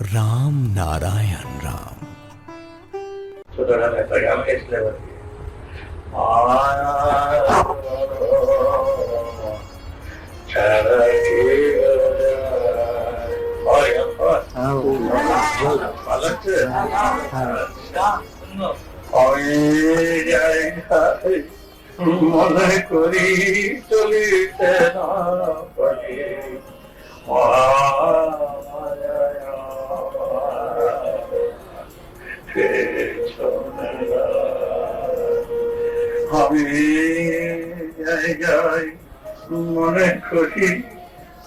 রাম নারায়ণ রাম। ছোটবেলায় একটা গান গেছিলাম মনে করি চলিতে না পারি আমি যাই মনে করি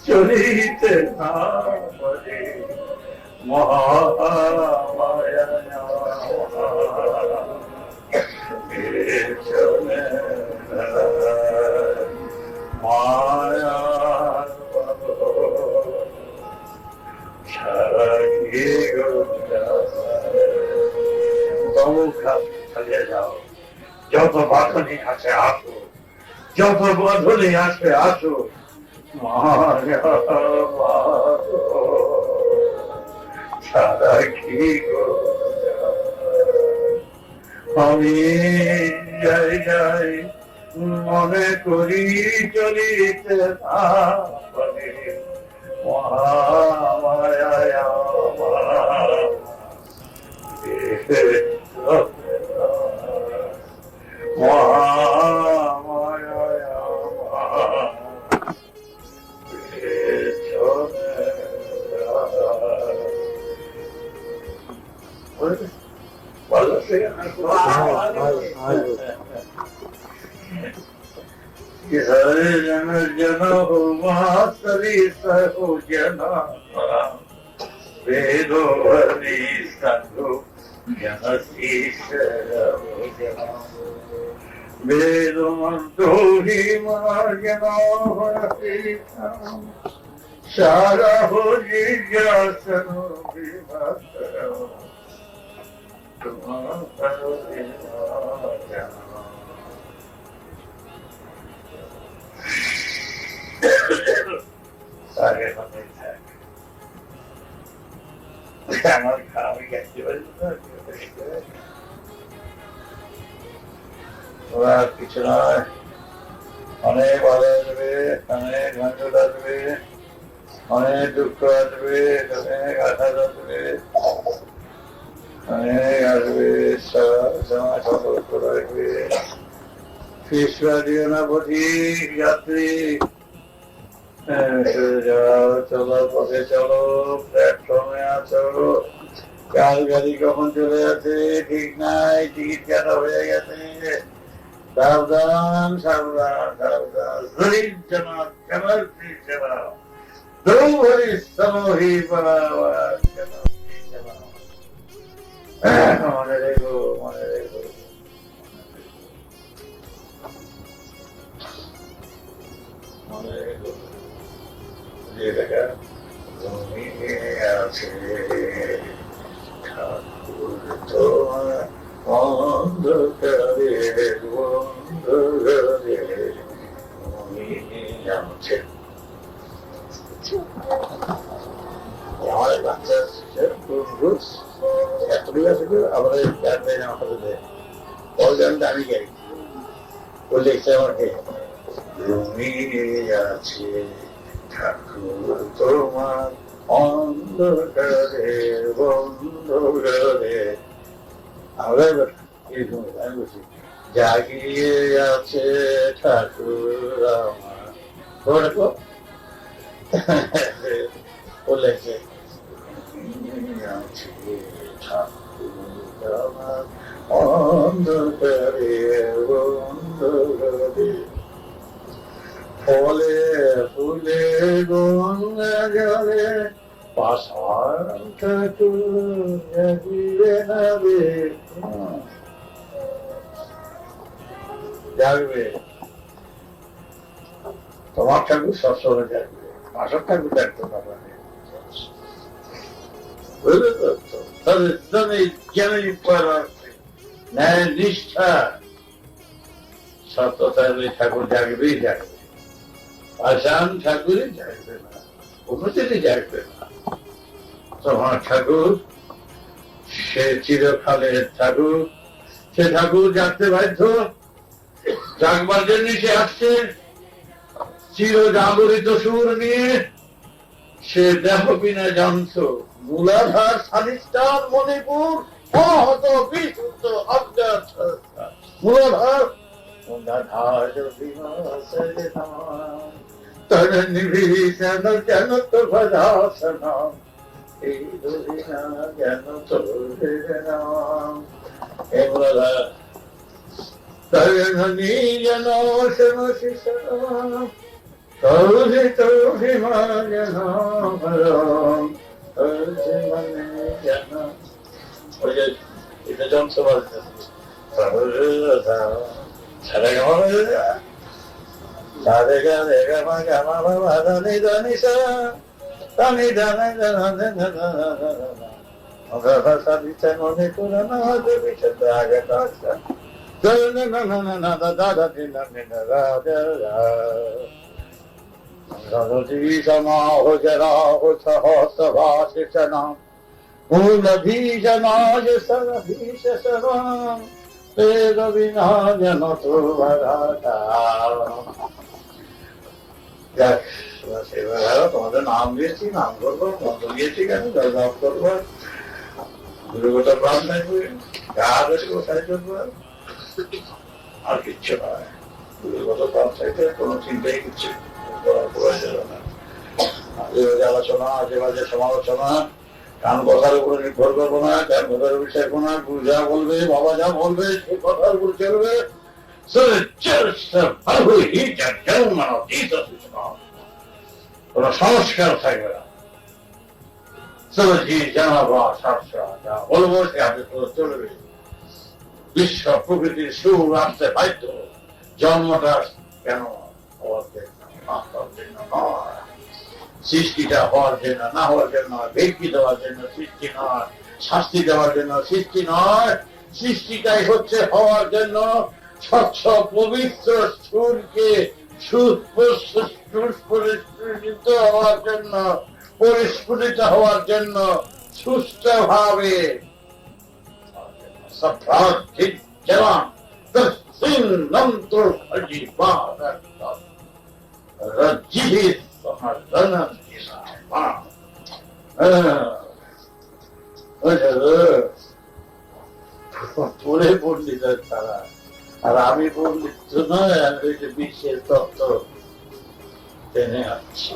চলিতে না পারি মহামায়া মায়া চালিয়ে যাও, যত বাঁধনি আছে আসো, যত বাঁধনি আছে আসো, মায়া সারা কি আমি যাই যাই মনে করি চলিতে না পারি মহামায়া जन जन हो मातरी सहो जना वेदो हरि संगो जन शीश जना वेदो मंत्रो ही जना हरि सारा हो जिज्ञासन विभक्तो আমার খাওয়াই গেছে ওরা কিছু নয়, অনেক ভালো আসবে, অনেক ঘন্টা আসবে, অনেক দুঃখ আসবে, অনেক আঘাত আসবে, অনেক আসবে, সময় সতর্ক রাখবে। ফিসরা দিও না পথিক যাত্রী, চলো পথে চলো, প্ল্যাটফর্মে আছো, কাল গাড়ি কখন চলে যাচ্ছে ঠিক নাই, টিকিট কাটা হয়ে গেছে, সাবধান সাবধান সাবধান, শরীর জানা কেনার জানা দৌড়ি সমহি মনে রেখো মনে রেখো মনে রেখো যে দেখা তুমি আছে ঠাকুর তোমার অন্ধকারে বন্ধুরে তুমি আছে। আমাদের বাচ্চা আমাদের গানটা আমি গাই বললে আমাকে তুমি আছে ঠাকুর তোমার অন্ধকারে বন্ধুরে আমরা আমি বলছি জাগিয়ে আছে ঠাকুর আমার বলেছে ঠাকুর আমার অন্ধকারে বন্ধুরে ফলে ফুলে গঙ্গা জলে পাশান ঠাকুর জাগবে, তোমার ঠাকুর সবসময় জাগবে, পাশার ঠাকুর জাগতে পারবে না। বুঝলে তো তাদের জ্ঞানী ন্যায় নিষ্ঠা সত্যতা ঠাকুর জাগবেই জাগবে, পাষাণ ঠাকুরই জাগবে না, কোনোদিনই জাগবে না। তোমার ঠাকুর সে চিরকালের ঠাকুর, সে ঠাকুর জাগতে বাধ্য, জাগবার জন্য সে আসছে চির জাগরিত সুর নিয়ে। সে দেহ বিনা যন্ত্র, মূলাধার স্বাধিষ্ঠান মণিপুর, অহত বিশুদ্ধ অজ্ঞাত মূলাধার মূলাধার তর নিভীষণ যেন তো ভজাসন, এই দুদিনা যেন তো নাম। হে মূলাধার তর যেন শোন শিশন, তৌহি তৌহি যেন মনে যেন। ওই যে এটা যন্ত্র বাজছে সারে সারে গা রে গা মা গা মা মা মা ধা নি ধা নি সা ধা নি ধা নি ধা ধা ধা ধা ধা ধা ধা ধা ধা সা বিছে মনে পুরা না দে বিছে আগে কাছে ধা না না না না না ধা ধা ধা নি না নি না ধা ধা ধা রজি সমা হো জরা হো সহস ভাষিতনা মূল ভীষণায় সরভীষ সরম বেদ বিনা যেন তো ভরাটা। তোমাদের নাম দিয়েছি, নাম করবো, মন্ত্র দিয়েছি কেন জপ করবো, গুরুগত প্রাণ থাকবে, কাজ আছে কোথায় করবো, আর কিচ্ছু নয়। গুরুগত প্রাণ থাকতে কোনো চিন্তাই কিচ্ছু করার প্রয়োজন না। আলোচনা আজে বাজে সমালোচনা কান কথার উপরে নির্ভর করবো না, কান কথার বিষয় করবো না। গুরু যা বলবে, বাবা যা বলবে, সে কথার উপর চলবে। কোন সংস্কার থাকবে না। যা বলবো সে আপনি চলবে। বিশ্ব প্রকৃতির সুর আসতে বাধ্য। জন্মটা কেন হওয়ার জন্য নয়, সৃষ্টিটা হওয়ার জন্য না হওয়ার জন্য, ব্যক্তি দেওয়ার জন্য সৃষ্টি নয়, শাস্তি দেওয়ার জন্য সৃষ্টি নয়। সৃষ্টিটাই হচ্ছে হওয়ার জন্য, স্বচ্ছ পবিত্র সুরকে সুস্ফুরিত হওয়ার জন্য, পরিস্ফুটিত হওয়ার জন্য, সুস্থ ভাবে পড়ে পণ্ডিতের তারা, আর আমি পণ্ডিত নয়, আমি বিশ্বের তত্ত্ব টেনে আসছি।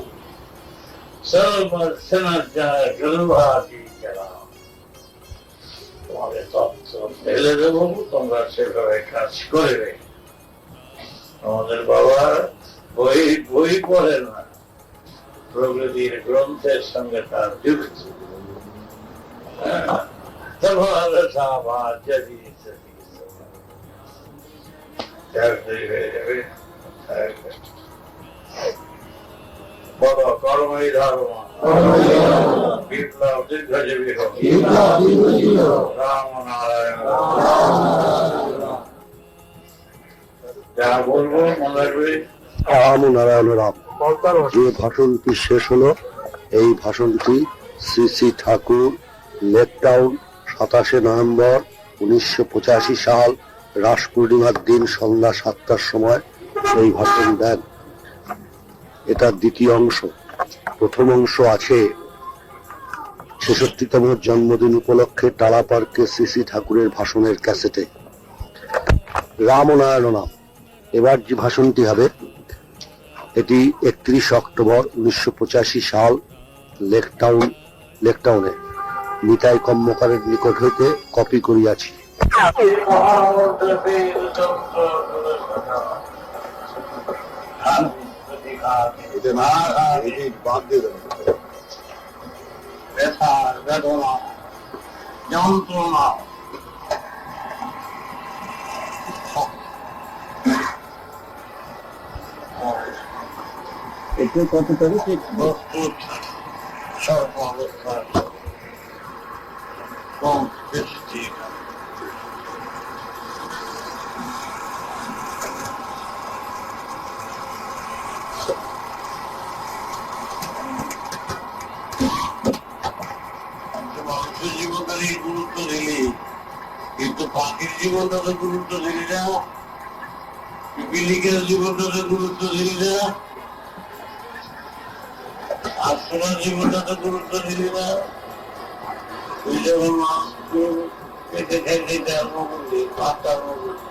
তোমাদের তত্ত্ব ফেলে দেবো, তোমরা সেভাবে কাজ করবে। আমাদের বাবা বই বই পড়ে না, প্রকৃতির গ্রন্থের সঙ্গে তার যুক্ত। বড় কর্মই ধর্ম, বিপ্লব দীর্ঘজীবী হোক, রাম নারায়ণ। যা বলবো মনে রাখবে, রাম নারায়ণ রাম। যে ভাষণটি শেষ হলো, এই ভাষণটি Shri Shri Thakur lake town 27 November 1985 সাল রাস পূর্ণিমার দিন সন্ধ্যা 7টার সময় এই ভাষণ দেন। এটা দ্বিতীয় অংশ। প্রথম অংশ আছে 66তম জন্মদিন উপলক্ষে টালা পার্কে শ্রী শ্রী ঠাকুরের ভাষণের ক্যাসেটে। রাম নারায়ণ নাম। এবার যে ভাষণটি হবে এটি 31 অক্টোবর 1985 সাল লেকটাউনে নিতাই কর্মকারের নিকট হইতে কপি করিয়াছি। যন্ত্রণা একটু কত তারিখ প্রস্তুত সর্ব অবস্থার কম সৃষ্টি জীবনটারই গুরুত্ব দিলি, কিন্তু পাখির জীবনটাতে গুরুত্ব দিলি না, পিপিলিকের জীবনটাতে গুরুত্ব দিলি না, আশ্রমার জীবনটাতে গুরুত্ব দিলি না। তুই যখন মাছ পেটে খেতে আরম্ভ করলি, মাছটা আরম্ভ করলি,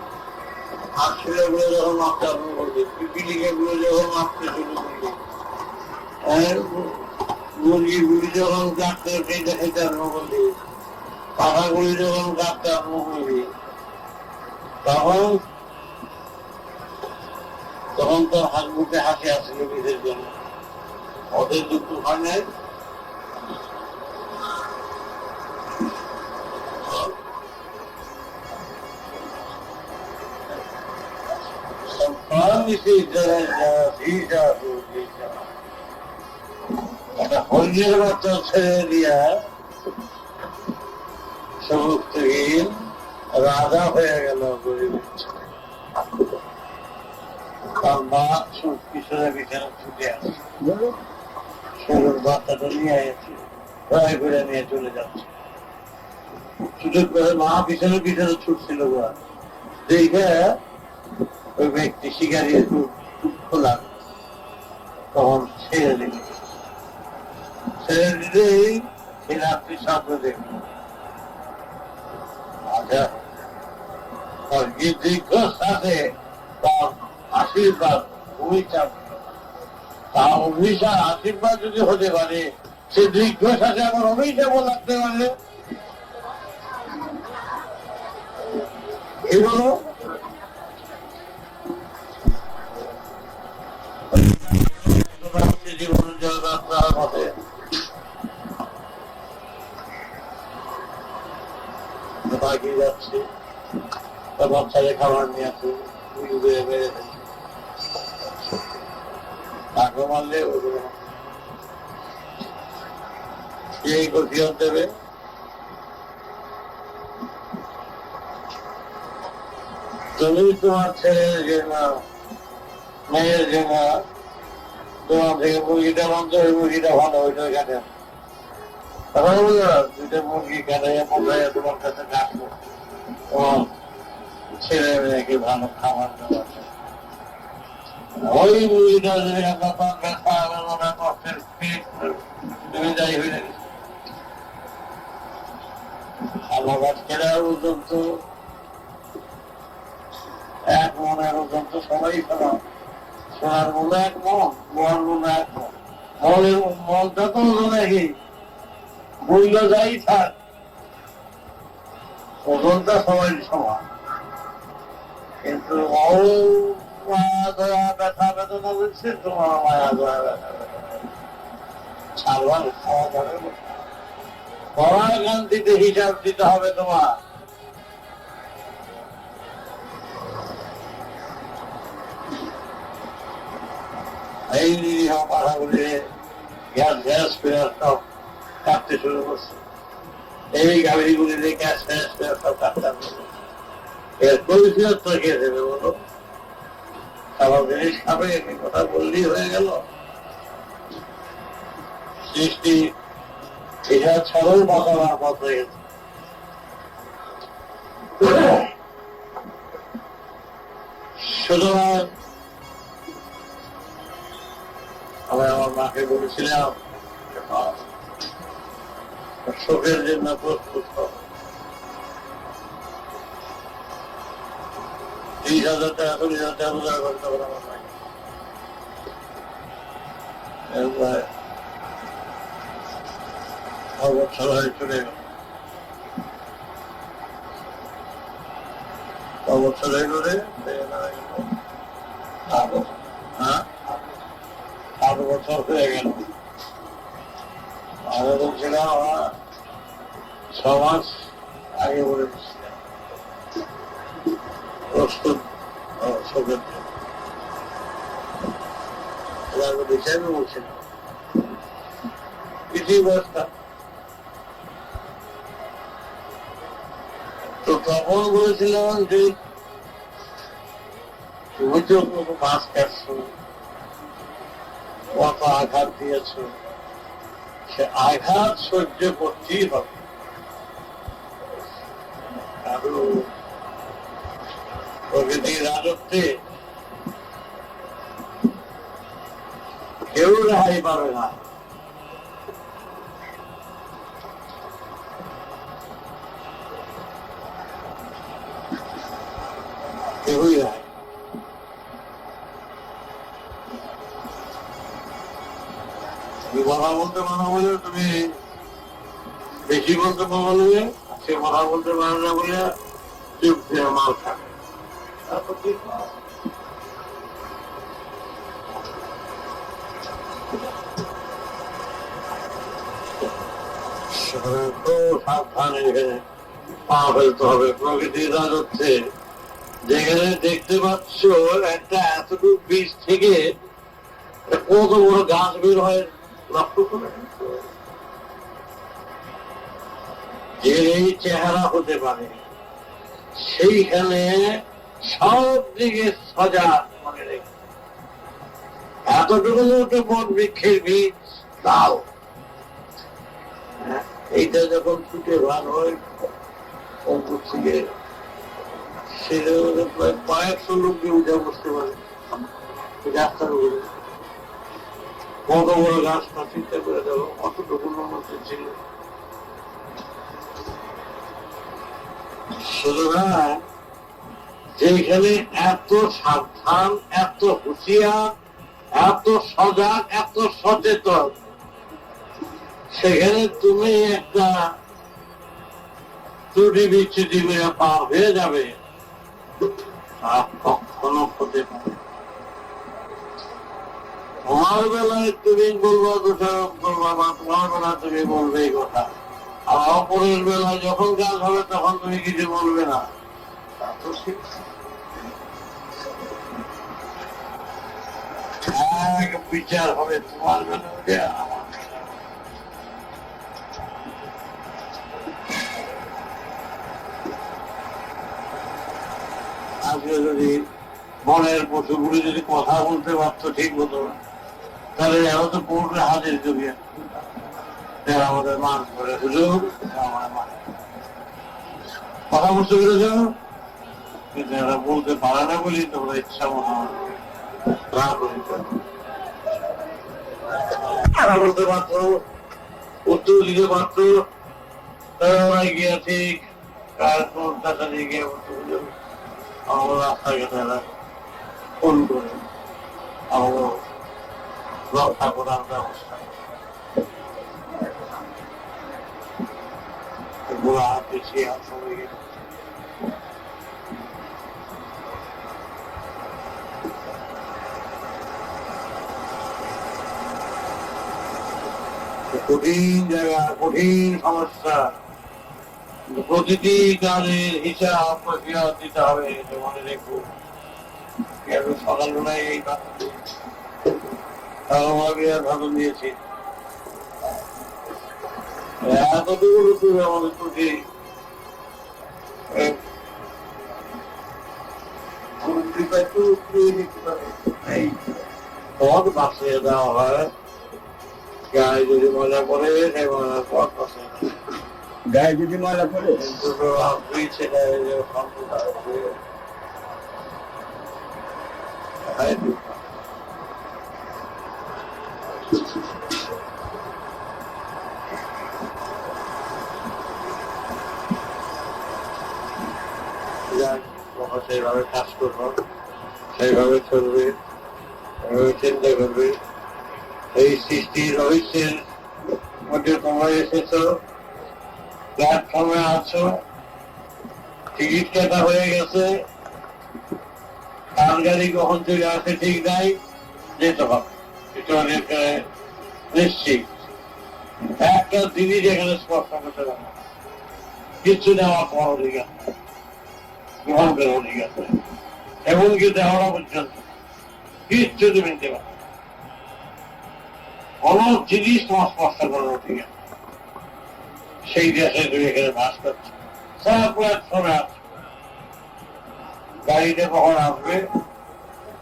আশ্রয় গুলো যখন মাছটা আরম্ভ করলি, পিপিলিকে গুলো যখন মাছতে শুরু করলি, মুরগিগুলি যখন কাটতে খেতে খেতে আরম্ভ করলি, পাখাগুলি যখন কাটতে আরম্ভ করলি, তখন তখন তোর হাত মুখে হাসি আসছিল নিজের জন্য। ওদের দুঃখ হয় নাই। হরিণের বাচ্চা ছেড়ে দিয়া সমস্তহীন রাজা হয়ে গেল গরিব। তার মা কিশোরের পিছনে ছুটে আসে, ষোলোর বাচ্চাটা নিয়ে এসে ভয় করে নিয়ে চলে যাচ্ছে। ছুটে করে মা পিছনে পিছনে ছুটছিল, দেখে ওই ব্যক্তি শিকারি একটু দুঃখ লাগলো, তখন ছেড়ে দিল। ছেড়ে দিলেই সে রাত্রি স্বপ্ন দেখল। আচ্ছা, দীর্ঘশ্বাসে তার আশীর্বাদ অভিশাপ, তার অভিশাপ আশীর্বাদ যদি হতে পারে, সে দীর্ঘশ্বাসে আমার অভিশাপও লাগতে পারে। এই বলো জীবন যাত্রার পথে বাকি যাচ্ছে, তার বাচ্চাকে খাবার নিয়ে আসে, মেরে ফেলছে, তাকে মারলে এই গতিয়ত দেবে। তুমি তোমার ছেলের জন্য, মেয়ের জন্য তোমার থেকে মুরগিটা বন্ধ হয়ে মুরগিটা ভালো হইলো কেটে, দুইটা মুরগি কেটে মোটাইয়া তোমার কাছে রাখবো, তোমার ছেলে মেয়েকে ভালো খাবার দেওয়া। ওই মুরগিটা যদি আপনার কষ্টের পেট তুমি যাই হয়ে গেছে। আমার বাচ্চারা ওজন তো এক মনের ওজন তো সবাই সমান, সোনার মূল্য এক মন, গোয়ার মূল্য এক মন, মনের মনটা তো ওজন একই, মূল্য যাই থাক, ওজনটা সবাই সমান। কিন্তু মায়া ধরা ব্যথা বেদনা বুঝছে, তোমার মায়া ধরা ব্যথা বেদনা ছাড়বার খাওয়া যাবে, পরাগান্তিতে হিসাব দিতে হবে তোমার। এই নিরীহ পাড়াগুলি গ্যাস গ্যাস করে সব কাটতে শুরু করছে, এই গাড়িগুলিতে গ্যাস গ্যাস করে সব কাটতে শুরু করছে। এর পরিচয় তো কে দেবে বলো? খাবার জিনিস খাবে, এমনি কথা বললেই হয়ে গেল। সৃষ্টি এটা ছাড়াও বাঁচাবার পথ হয়ে গেছে। সুতরাং আমি আমার মাকে বলেছিলাম, শোকের জন্য প্রস্তুত হও। 30,000 টাকা 40,000 টাকা রোজগার করতে হবে আমার মাকে। অবসর হয়ে চলে গেল, অবসর হয়ে গেলে 8 বছর হয়ে গেল। আগে বলছিলাম 6 মাস আগে বলে দিচ্ছিলাম প্রস্তুত শোকের জন্য, বিষয় বলছিলাম কিছুই ব্যবস্থা। তো তখন বলেছিলাম যে তুমি তো মাছ কাটছো, কত আঘাত দিয়েছ, সে আঘাত সহ্য করতেই হবে। সাধু প্রকৃতির রাজত্বে কেউ রেহাই পাবে না। কেউই রেহাই। তুমি কথা বলতে মানা বলে, তুমি বেশি বলতে বলবে, সে কথা বলতে পারে না বলে চুপ দিয়ে মাল খাবে। তারপর কি সাবধানে এখানে পা ফেলতে হবে। প্রকৃতির রাজত্বে যেখানে দেখতে পাচ্ছ একটা এতটুকু বীজ থেকে কত বড় গাছ বের হয় লক্ষ্য করে, যে এই চেহারা হতে পারে সেইখানে সব দিকে সজাগ মনে রেখে এতটুকু বট বৃক্ষের বীজ লাল, এইটা যখন ফুটে ভার হয় অঙ্কুর থেকে সেটা প্রায় কয়েকশো লোককে উঠে বসতে পারে রাস্তার উপরে। কত বড় গাছটা চিন্তা করে দেবো, কতটুকু উন্নত ছিল। সুতরাং যেখানে এত সাবধান, এত হুঁশিয়ার, এত সজাগ, এত সচেতন, সেখানে তুমি একটা ত্রুটি বিচ্ছুতি মেয়ে পার হয়ে যাবে, আর কখনো হতে পারে। তোমার বেলায় তুমি বলবো দোষারোপ করবা, বা তোমার বেলায় তুমি বলবে এই কথা, আর অপরের বেলায় যখন কাজ হবে তখন তুমি কিছু বলবে না। এক বিচার হবে তোমার বেলায়, আমার আজকে যদি বনের পশুগুলি যদি কথা বলতে পারতো ঠিক মতো, তাহলে এখন তো কোর্টে হাজির করিয়ে আমাদের মান করে হুজুর আমার মান কথা বুঝতে পেরেছ, কিন্তু এরা বলতে পারে না বলি তোমরা ইচ্ছা মতো বলতে পারতো, উত্তর দিতে পারতো, তারা ওরা গিয়ে ঠিক কাছে গিয়ে বলতো হুজুর আমার রাস্তাঘাটে এরা ফোন করে আমাকে রক্ষা করার ব্যবস্থা গোড়া পিছিয়ে আসলে গেছে। কঠিন জায়গা, কঠিন সমস্যা, প্রতিটি কাজের হিসাব প্রক্রিয়া দিতে হবে। মনে রেখো সকালবেলায় এই ভাষণ দিয়েছি, এতটুকু আমাদের ত্রুটি পথ বাঁচিয়ে দেওয়া হয়। গায়ে যদি মজা করে সেই মজার পথ বাঁচিয়ে দেওয়া, গায়ে যদি ময়লা পড়ে ছেলে সেইভাবে কাজ করবো, সেইভাবে চলবে, চিন্তা করবে। এই সৃষ্টির রহস্যের মধ্যে তোমরা এসেছ, প্ল্যাটফর্মে আছো, টিকিট কাটা হয়ে গেছে, কার গাড়ি কখন চলে আসে ঠিক নাই, যেতে হবে। এটা অনেক নিশ্চিত। একটা জিনিস এখানে স্পর্শ করতে পারবে, কিছু নেওয়া তোমার অধিকার, গ্রহণ করার অধিকার, এমনকি দেওয়া পর্যন্ত কিচ্ছু তুমি নিতে পারবে, কোন জিনিস তোমার স্পর্শ করার অধিকার। সেই দেশে তুমি এখানে বাস করছো, সব প্ল্যাটফর্মে আছো, গাড়িতে কখন আসবে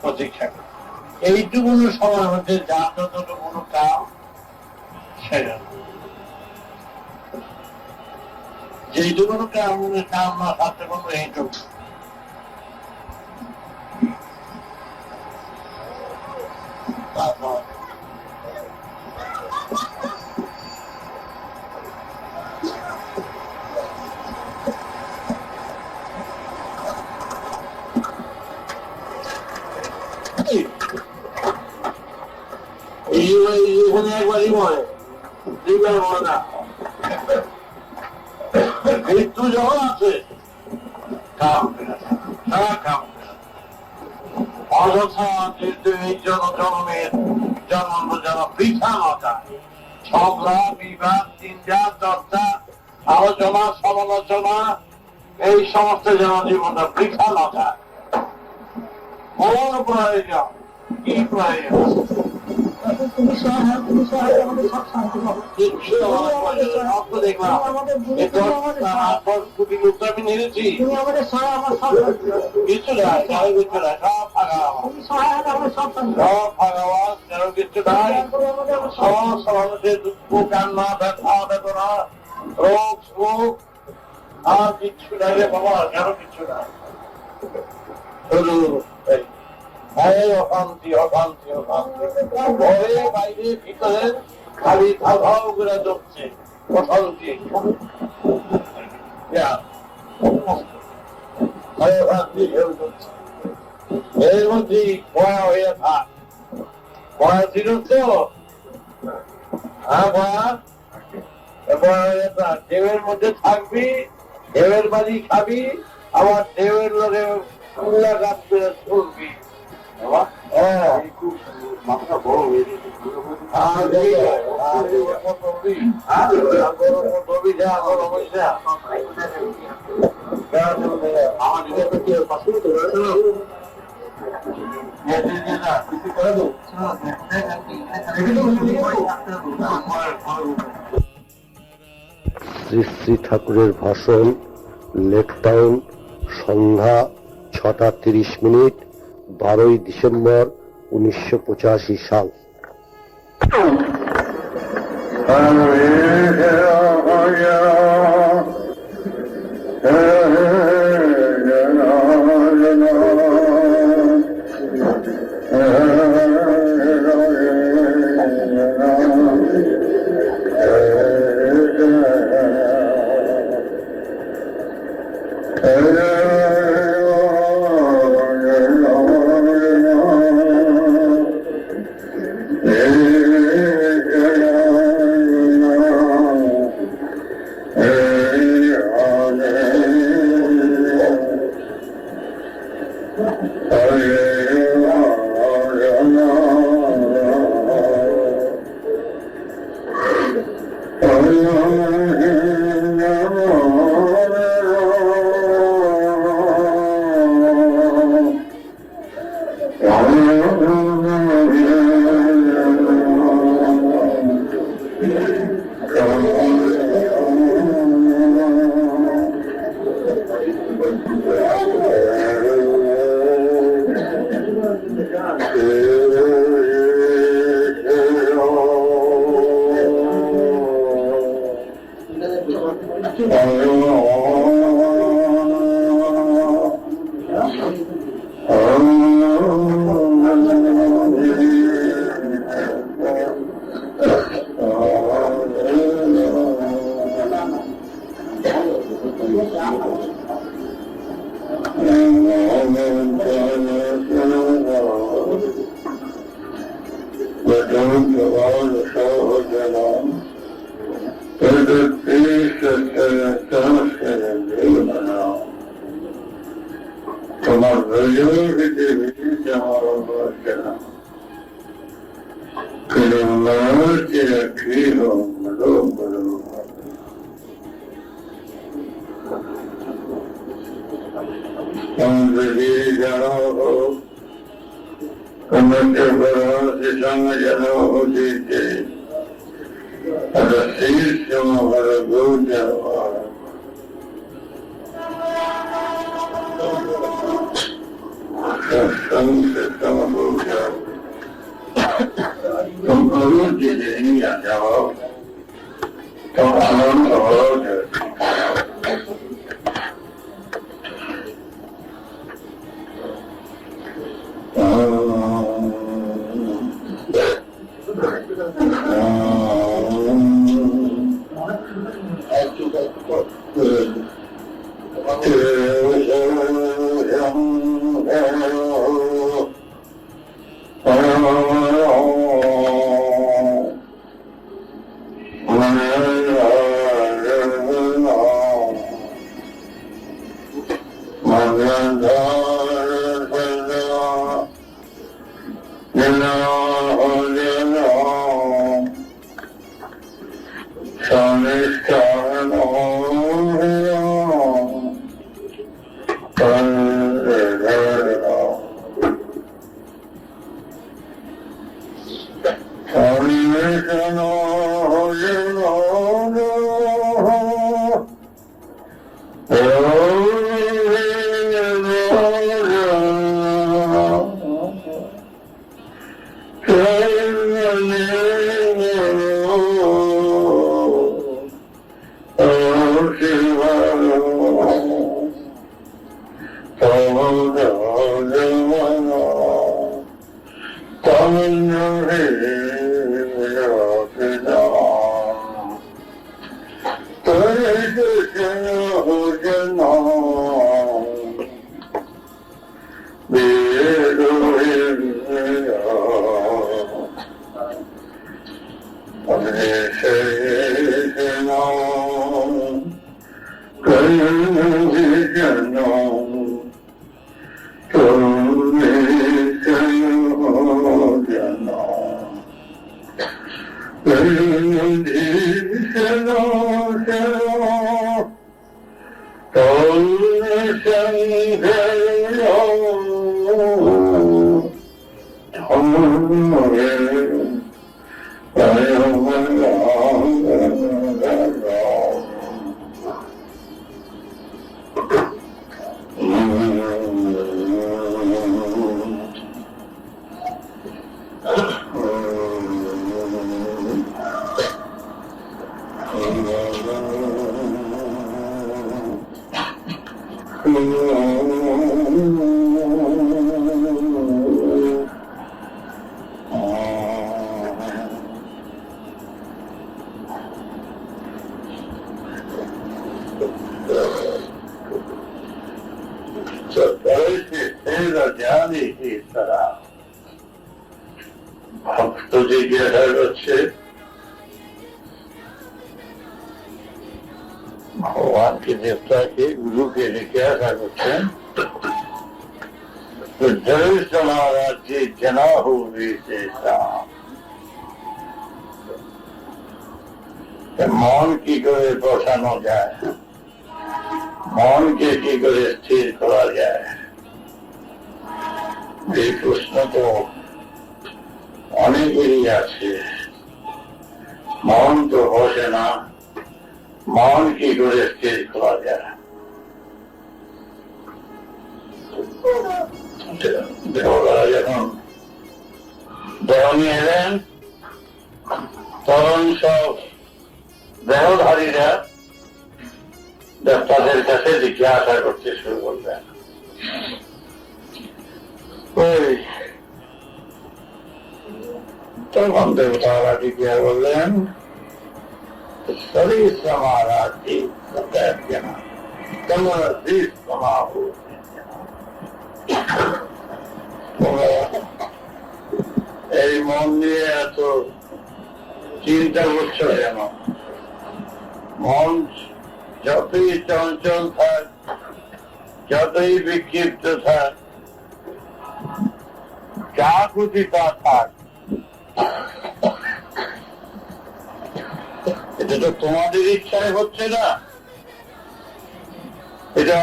প্রতীক্ষা করো। এইটুকু সময়ের মধ্যে যার যতটুকু কাম সেটা যেইটুকু কামের কাম না থাকতে পারবো এইটুকু। তারপর এখানে একবারই মরে দুইবার মরে না। মৃত্যু যখন আছে কাম সারা কাম অযথা কিন্তু এই জনমের জন্ম যেন বৃথা না যায়। ঝগড়া বিবাদ চিন্তা চর্চা আলোচনা সমালোচনা এই সমস্ত যেন জীবনটা বৃথা না যায়। কোন প্রয়োজন কি প্রয়োজন আমি নিয়েছি কিছু নাই কিছু নাই সব ফাঁকা সব ফাঁকা কিছু নাই। সমস্ত মানুষের দুঃখ কান্না ব্যথা বেদনা রোগ শোক আর কিচ্ছু নাই রে বাবা, কেন কিচ্ছু নাই। অশান্তি অশান্তি অশান্তি ঘরে বাইরে ভিতরে খালি ধাও করে চলছে অশান্তি। এর মধ্যে বয়া হয়ে থাক, বয়া ছিল তো হ্যাঁ বয়া হয়ে থাক। ঢেউয়ের মধ্যে থাকবি, ঢেউয়ের বাড়ি খাবি, আবার ঢেউয়ের লোকে উল্লা গাছ করে চলবি। মাথা বড় হয়ে শ্রী শ্রী ঠাকুরের ভাষণ লেক টাউন সন্ধ্যা 6:30 12ই ডিসেম্বর 1985 সাল। তোমার ভক্ত জিজ্ঞাসা করছে ভগবানকে দেবতাকে গুরুকে জিজ্ঞাসা করছেন तो जय समाराज्य जना हो विशेषा মন কি করে বসানো যায়, মনকে কি করে স্থির করা যায়, এই প্রশ্ন তো অনেকেরই আছে। মন তো বসে না, মন কি করে স্থির করা যায়? দেবতারা যখন ধরনে এলেন তখন সব দেহধারীরা দেবতাদের কাছে জিজ্ঞাসা করতে শুরু করলেন। তখন দেবতারা জিজ্ঞাসা করলেন শরীর समारा এই মন নিয়ে এত চিন্তা করছো কেন? মন যতই চঞ্চল থাক, যতই বিক্ষিপ্ত থাক, যা খুশি তা থাক, এটা তো তোমাদের ইচ্ছায় হচ্ছে না, এটা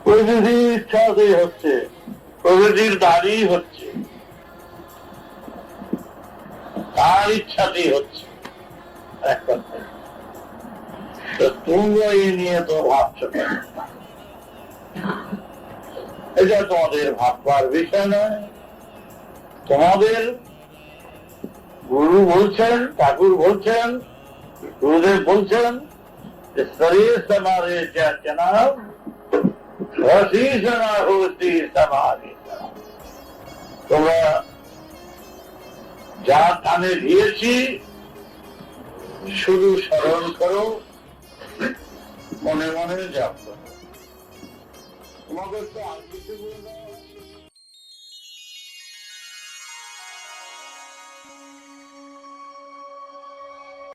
প্রকৃতির ইচ্ছাতেই হচ্ছে, প্রকৃতির দ্বারই হচ্ছে, তার ইচ্ছাতেই হচ্ছে। তোমরা এই নিয়ে তো ভাবছো কেন? এটা তোমাদের ভাববার বিষয় নয়। তোমাদের গুরু বলছেন, ঠাকুর বলছেন, গুরুদেব বলছেন যে শরীর সমারে জনাব রসিসনা হতি সমাধি। তোমরা যা কানে দিয়েছি শুধু স্মরণ করো, মনে মনে জপ করো। তোমাদের তো আর কিছু বলে দেওয়া হচ্ছে।